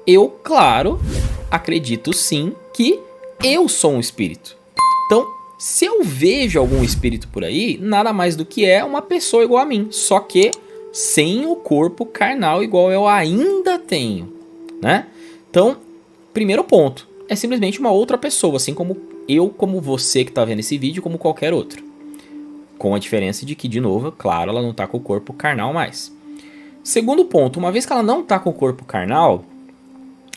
eu, claro, acredito sim que eu sou um espírito. Então, se eu vejo algum espírito por aí, nada mais do que é uma pessoa igual a mim, só que sem o corpo carnal igual eu ainda tenho, né? Então, primeiro ponto, é simplesmente uma outra pessoa, assim como eu, como você que está vendo esse vídeo, como qualquer outro. Com a diferença de que, de novo, claro, ela não está com o corpo carnal mais. Segundo ponto, uma vez que ela não está com o corpo carnal,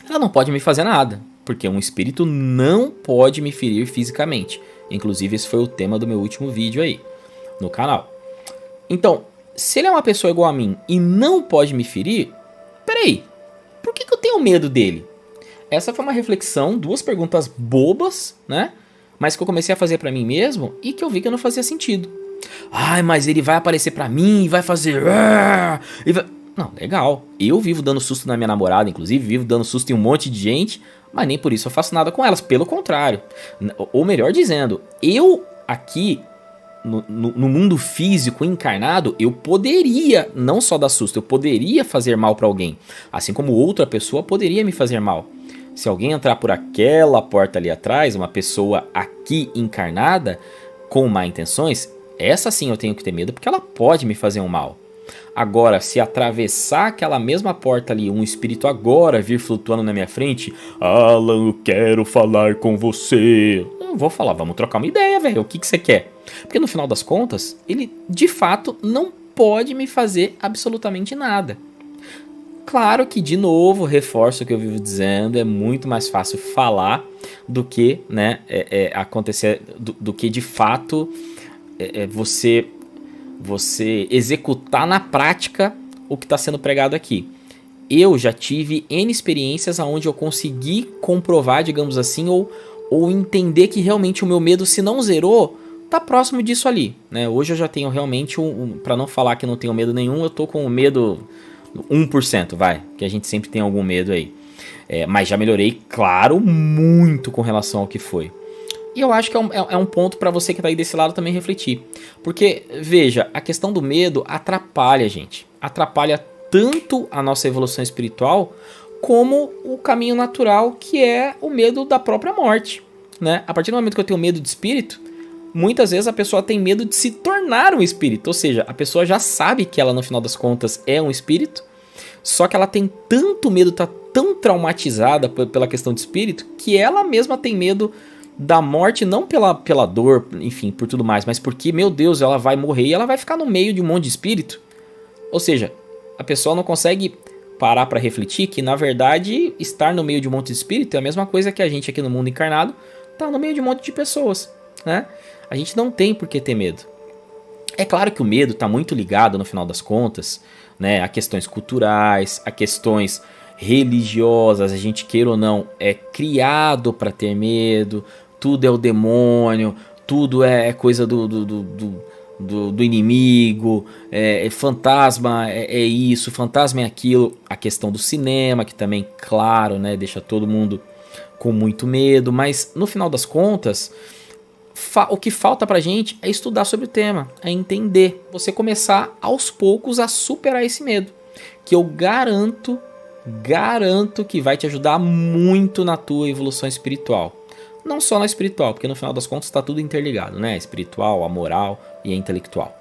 ela não pode me fazer nada, porque um espírito não pode me ferir fisicamente. Inclusive, esse foi o tema do meu último vídeo aí, no canal. Então, se ele é uma pessoa igual a mim e não pode me ferir, peraí, por que eu tenho medo dele? Essa foi uma reflexão, duas perguntas bobas, né? Mas que eu comecei a fazer pra mim mesmo e que eu vi que não fazia sentido. Ai, mas ele vai aparecer pra mim e vai fazer... Não, legal. Eu vivo dando susto na minha namorada, inclusive, vivo dando susto em um monte de gente, mas nem por isso eu faço nada com elas, pelo contrário. Ou melhor dizendo, eu aqui, no mundo físico encarnado, eu poderia, não só dar susto, eu poderia fazer mal pra alguém. Assim como outra pessoa poderia me fazer mal. Se alguém entrar por aquela porta ali atrás, uma pessoa aqui encarnada, com má intenções, essa sim eu tenho que ter medo, porque ela pode me fazer um mal. Agora, se atravessar aquela mesma porta ali, um espírito agora vir flutuando na minha frente, Alan, eu quero falar com você. Eu vou falar, vamos trocar uma ideia, velho, o que você quer? Porque no final das contas, ele de fato não pode me fazer absolutamente nada. Claro que, de novo, reforço o que eu vivo dizendo, é muito mais fácil falar do que, né, acontecer, do que de fato você executar na prática o que está sendo pregado aqui. Eu já tive N experiências onde eu consegui comprovar, digamos assim, ou entender que realmente o meu medo, se não zerou, tá próximo disso ali, né? Hoje eu já tenho realmente, para não falar que não tenho medo nenhum, eu tô com o medo 1%, vai, que a gente sempre tem algum medo aí. Mas já melhorei, claro, muito com relação ao que foi. E eu acho que é um ponto para você que tá aí desse lado também refletir. Porque, veja, a questão do medo atrapalha, gente. Atrapalha tanto a nossa evolução espiritual, como o caminho natural, que é o medo da própria morte, né? A partir do momento que eu tenho medo de espírito, muitas vezes a pessoa tem medo de se tornar um espírito. Ou seja, a pessoa já sabe que ela, no final das contas, é um espírito, só que ela tem tanto medo, tá tão traumatizada pela questão de espírito, que ela mesma tem medo da morte, não pela dor, enfim, por tudo mais, mas porque, meu Deus, ela vai morrer e ela vai ficar no meio de um monte de espírito. Ou seja, a pessoa não consegue parar para refletir que, na verdade, estar no meio de um monte de espírito é a mesma coisa que a gente aqui no mundo encarnado tá no meio de um monte de pessoas, né? A gente não tem por que ter medo. É claro que o medo tá muito ligado, no final das contas, né, a questões culturais, a questões religiosas, a gente queira ou não, é criado para ter medo, tudo é o demônio, tudo é coisa do inimigo, fantasma é isso, fantasma é aquilo. A questão do cinema, que também, claro, né, deixa todo mundo com muito medo, mas no final das contas, o que falta pra gente é estudar sobre o tema, é entender, você começar aos poucos a superar esse medo, que eu garanto que vai te ajudar muito na tua evolução espiritual. Não só na espiritual, porque no final das contas está tudo interligado, né? A espiritual, a moral e a intelectual.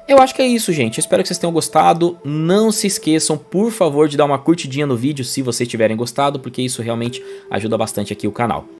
Eu acho que é isso, gente. Eu espero que vocês tenham gostado. Não se esqueçam, por favor, de dar uma curtidinha no vídeo se vocês tiverem gostado, porque isso realmente ajuda bastante aqui o canal.